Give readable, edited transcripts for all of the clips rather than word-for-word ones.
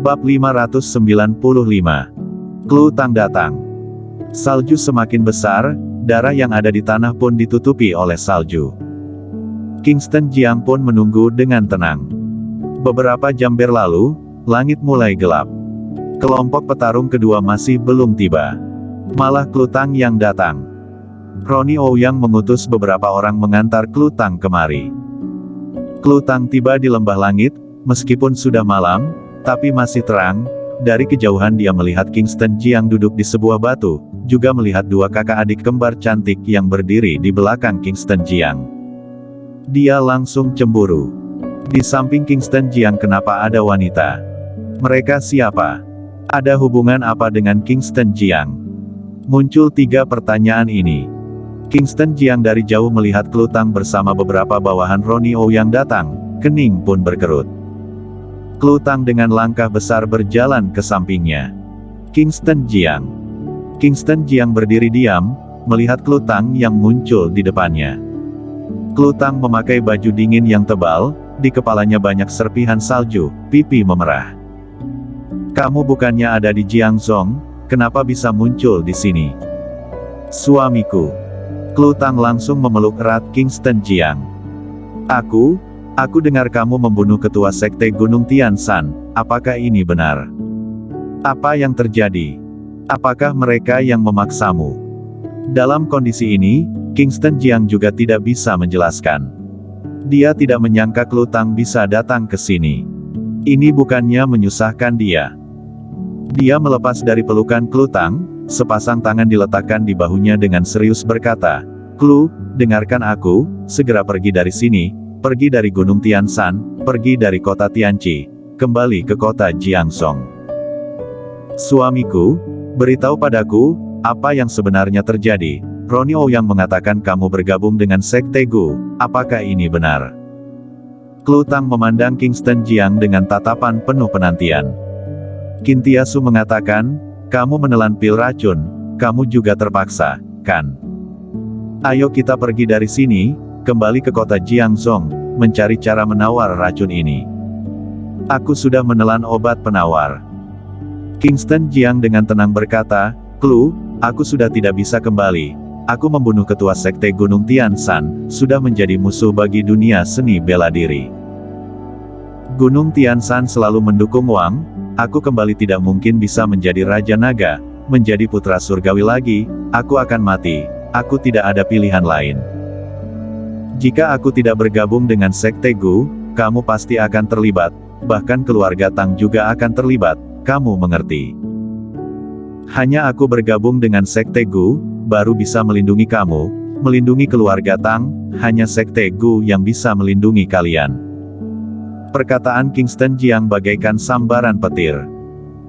Bab 595. Klu Tang datang. Salju semakin besar, darah yang ada di tanah pun ditutupi oleh salju. Kingston Jiang pun menunggu dengan tenang. Beberapa jam berlalu, langit mulai gelap. Kelompok petarung kedua masih belum tiba. Malah Klu Tang yang datang. Ronnie Ouyang mengutus beberapa orang mengantar Klu Tang kemari. Klu Tang tiba di lembah langit, meskipun sudah malam, tapi masih terang. Dari kejauhan dia melihat Kingston Jiang duduk di sebuah batu, juga melihat dua kakak adik kembar cantik yang berdiri di belakang Kingston Jiang. Dia langsung cemburu. Di samping Kingston Jiang kenapa ada wanita? Mereka siapa? Ada hubungan apa dengan Kingston Jiang? Muncul tiga pertanyaan ini. Kingston Jiang dari jauh melihat Klu Tang bersama beberapa bawahan Ronnie Ouyang datang, kening pun berkerut. Klu Tang dengan langkah besar berjalan ke sampingnya. Kingston Jiang. Kingston Jiang berdiri diam, melihat Klu Tang yang muncul di depannya. Klu Tang memakai baju dingin yang tebal, di kepalanya banyak serpihan salju, pipi memerah. Kamu bukannya ada di Jiangzhong, kenapa bisa muncul di sini? Suamiku. Klu Tang langsung memeluk erat Kingston Jiang. Aku dengar kamu membunuh ketua sekte Gunung Tian Shan, apakah ini benar? Apa yang terjadi? Apakah mereka yang memaksamu? Dalam kondisi ini, Kingston Jiang juga tidak bisa menjelaskan. Dia tidak menyangka Klu Tang bisa datang ke sini. Ini bukannya menyusahkan dia. Dia melepas dari pelukan Klu Tang, sepasang tangan diletakkan di bahunya dengan serius berkata, Klu, dengarkan aku, segera pergi dari sini. Pergi dari Gunung Tian Shan, pergi dari kota Tianqi, kembali ke kota Jiangzhong. Suamiku, beritahu padaku, apa yang sebenarnya terjadi. Ronnie Ouyang mengatakan kamu bergabung dengan sekte Gu, apakah ini benar? Klu Tang memandang Kingston Jiang dengan tatapan penuh penantian. Qin Tiasu mengatakan, kamu menelan pil racun, kamu juga terpaksa, kan? Ayo kita pergi dari sini, kembali ke kota Jiangzhong, mencari cara menawar racun ini. Aku sudah menelan obat penawar. Kingston Jiang dengan tenang berkata, Klu, aku sudah tidak bisa kembali. Aku membunuh ketua sekte Gunung Tian Shan, sudah menjadi musuh bagi dunia seni bela diri. Gunung Tian Shan selalu mendukung Wang, aku kembali tidak mungkin bisa menjadi Raja Naga, menjadi putra surgawi lagi, aku akan mati, aku tidak ada pilihan lain. Jika aku tidak bergabung dengan sekte Gu, kamu pasti akan terlibat, bahkan keluarga Tang juga akan terlibat, kamu mengerti. Hanya aku bergabung dengan sekte Gu, baru bisa melindungi kamu, melindungi keluarga Tang, hanya sekte Gu yang bisa melindungi kalian. Perkataan Kingston Jiang bagaikan sambaran petir.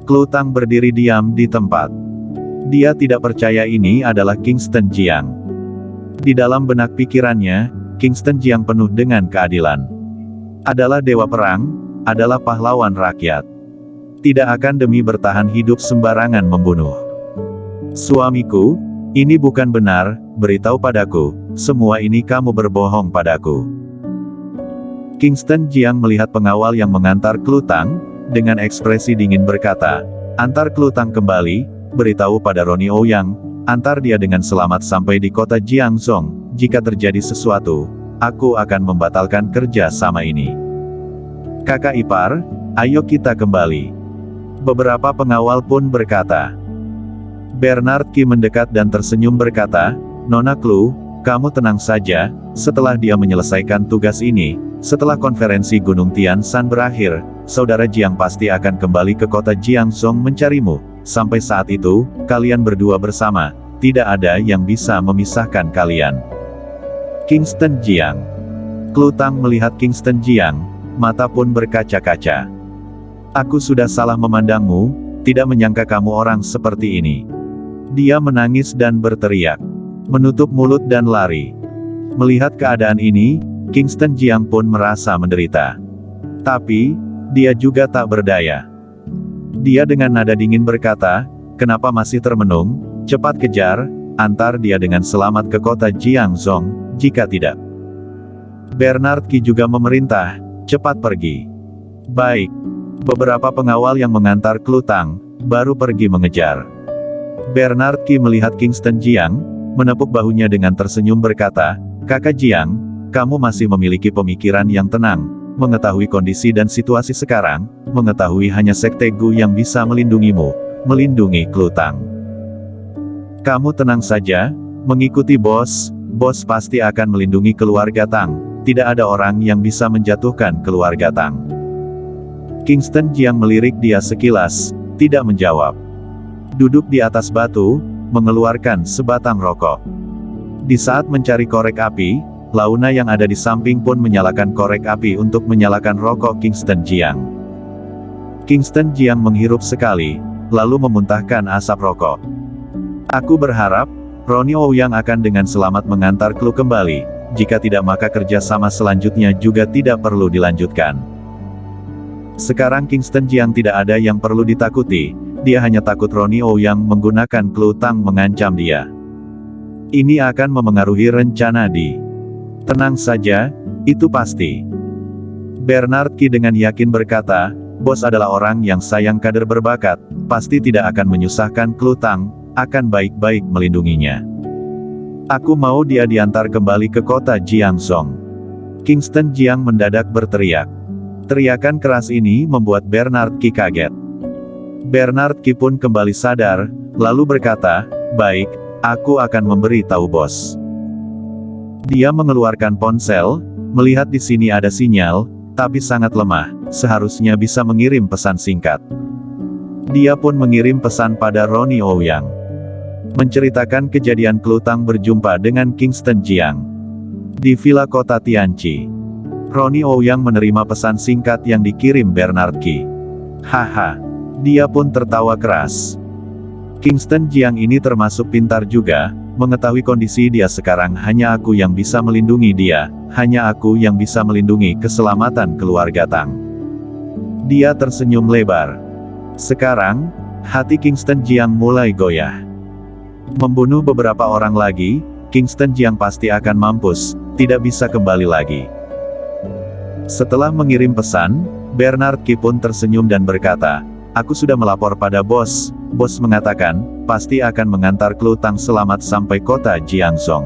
Klu Tang berdiri diam di tempat. Dia tidak percaya ini adalah Kingston Jiang. Di dalam benak pikirannya, Kingston Jiang penuh dengan keadilan. Adalah dewa perang, adalah pahlawan rakyat. Tidak akan demi bertahan hidup sembarangan membunuh. Suamiku, ini bukan benar, beritahu padaku, semua ini kamu berbohong padaku. Kingston Jiang melihat pengawal yang mengantar Klu Tang, dengan ekspresi dingin berkata, antar Klu Tang kembali, beritahu pada Ronnie Ouyang, antar dia dengan selamat sampai di kota Jiangzhong. Jika terjadi sesuatu, aku akan membatalkan kerja sama ini. Kakak ipar, ayo kita kembali. Beberapa pengawal pun berkata. Bernard Qi mendekat dan tersenyum berkata, Nona Klu, kamu tenang saja, setelah dia menyelesaikan tugas ini, setelah konferensi Gunung Tian Shan berakhir, saudara Jiang pasti akan kembali ke kota Jiangzhong mencarimu. Sampai saat itu, kalian berdua bersama, tidak ada yang bisa memisahkan kalian. Kingston Jiang. Klu Tang melihat Kingston Jiang, mata pun berkaca-kaca. Aku sudah salah memandangmu, tidak menyangka kamu orang seperti ini. Dia menangis dan berteriak, menutup mulut dan lari. Melihat keadaan ini, Kingston Jiang pun merasa menderita. Tapi, dia juga tak berdaya. Dia dengan nada dingin berkata, kenapa masih termenung, cepat kejar, antar dia dengan selamat ke kota Jiangzhong. Jika tidak, Bernard Qi juga memerintah, cepat pergi. Baik. Beberapa pengawal yang mengantar Klutang, baru pergi mengejar. Bernard Qi melihat Kingston Jiang, menepuk bahunya dengan tersenyum berkata, "Kakak Jiang, kamu masih memiliki pemikiran yang tenang, mengetahui kondisi dan situasi sekarang, mengetahui hanya Sekte Gu yang bisa melindungimu, melindungi Klutang. Kamu tenang saja, mengikuti bos pasti akan melindungi keluarga Tang, tidak ada orang yang bisa menjatuhkan keluarga Tang." Kingston Jiang melirik dia sekilas, tidak menjawab. Duduk di atas batu, mengeluarkan sebatang rokok. Di saat mencari korek api, Launa yang ada di samping pun menyalakan korek api untuk menyalakan rokok Kingston Jiang. Kingston Jiang menghirup sekali, lalu memuntahkan asap rokok. "Aku berharap, Ronnie Ouyang akan dengan selamat mengantar Klu kembali, jika tidak maka kerja sama selanjutnya juga tidak perlu dilanjutkan." Sekarang Kingston Jiang tidak ada yang perlu ditakuti, dia hanya takut Ronnie Ouyang menggunakan Klutang mengancam dia. Ini akan memengaruhi rencana Di. Tenang saja, itu pasti. Bernard Qi dengan yakin berkata, "Bos adalah orang yang sayang kader berbakat, pasti tidak akan menyusahkan Klutang, akan baik-baik melindunginya. Aku mau dia diantar kembali ke kota Jiangzhong." Kingston Jiang mendadak berteriak. Teriakan keras ini membuat Bernard Qi kaget. Bernard Qi pun kembali sadar, lalu berkata, "Baik, aku akan memberi tahu bos." Dia mengeluarkan ponsel, melihat di sini ada sinyal, tapi sangat lemah, seharusnya bisa mengirim pesan singkat. Dia pun mengirim pesan pada Ronnie Ouyang. Menceritakan kejadian Klutang berjumpa dengan Kingston Jiang di villa kota Tianqi. Ronnie Ouyang menerima pesan singkat yang dikirim Bernard Qi. Haha. Dia pun tertawa keras. Kingston Jiang ini termasuk pintar juga, mengetahui kondisi dia sekarang hanya aku yang bisa melindungi dia, hanya aku yang bisa melindungi keselamatan keluarga Tang. Dia tersenyum lebar. Sekarang, hati Kingston Jiang mulai goyah. Membunuh beberapa orang lagi, Kingston Jiang pasti akan mampus, tidak bisa kembali lagi. Setelah mengirim pesan, Bernard Qi pun tersenyum dan berkata, "Aku sudah melapor pada bos. Bos mengatakan, pasti akan mengantar Klutang selamat sampai kota Jiangzhong."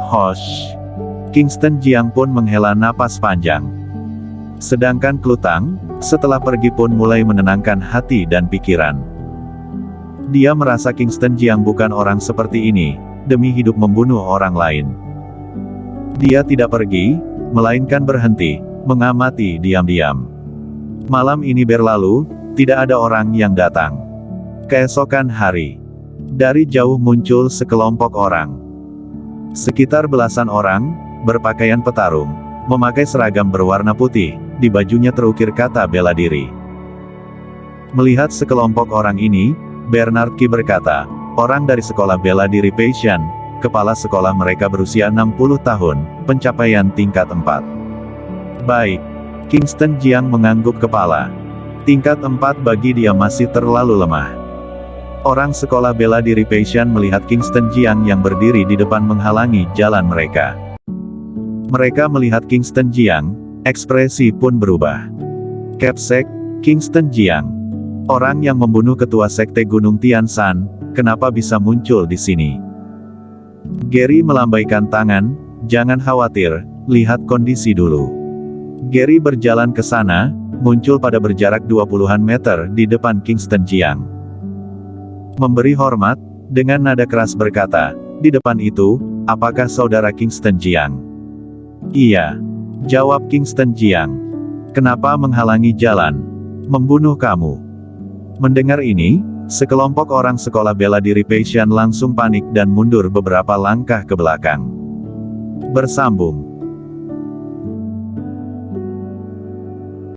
Hosh. Kingston Jiang pun menghela napas panjang. Sedangkan Klutang, setelah pergi pun mulai menenangkan hati dan pikiran. Dia merasa Kingston Jiang bukan orang seperti ini, demi hidup membunuh orang lain. Dia tidak pergi, melainkan berhenti, mengamati diam-diam. Malam ini berlalu, tidak ada orang yang datang. Keesokan hari, dari jauh muncul sekelompok orang. Sekitar belasan orang, berpakaian petarung, memakai seragam berwarna putih, di bajunya terukir kata bela diri. Melihat sekelompok orang ini, Bernard Qi berkata, "Orang dari sekolah bela diri Peishan, kepala sekolah mereka berusia 60 tahun, pencapaian tingkat 4. Baik. Kingston Jiang mengangguk kepala. Tingkat 4 bagi dia masih terlalu lemah. Orang sekolah bela diri Peishan melihat Kingston Jiang yang berdiri di depan menghalangi jalan mereka. Mereka melihat Kingston Jiang, ekspresi pun berubah. Capsek, Kingston Jiang. Orang yang membunuh ketua sekte Gunung Tianshan, kenapa bisa muncul di sini? Gary melambaikan tangan, "Jangan khawatir, lihat kondisi dulu." Gary berjalan ke sana, muncul pada berjarak 20-an meter di depan Kingston Jiang. Memberi hormat, dengan nada keras berkata, "Di depan itu, apakah saudara Kingston Jiang?" "Iya," jawab Kingston Jiang. "Kenapa menghalangi jalan? Membunuh kamu." Mendengar ini, sekelompok orang sekolah bela diri Peishan langsung panik dan mundur beberapa langkah ke belakang. Bersambung.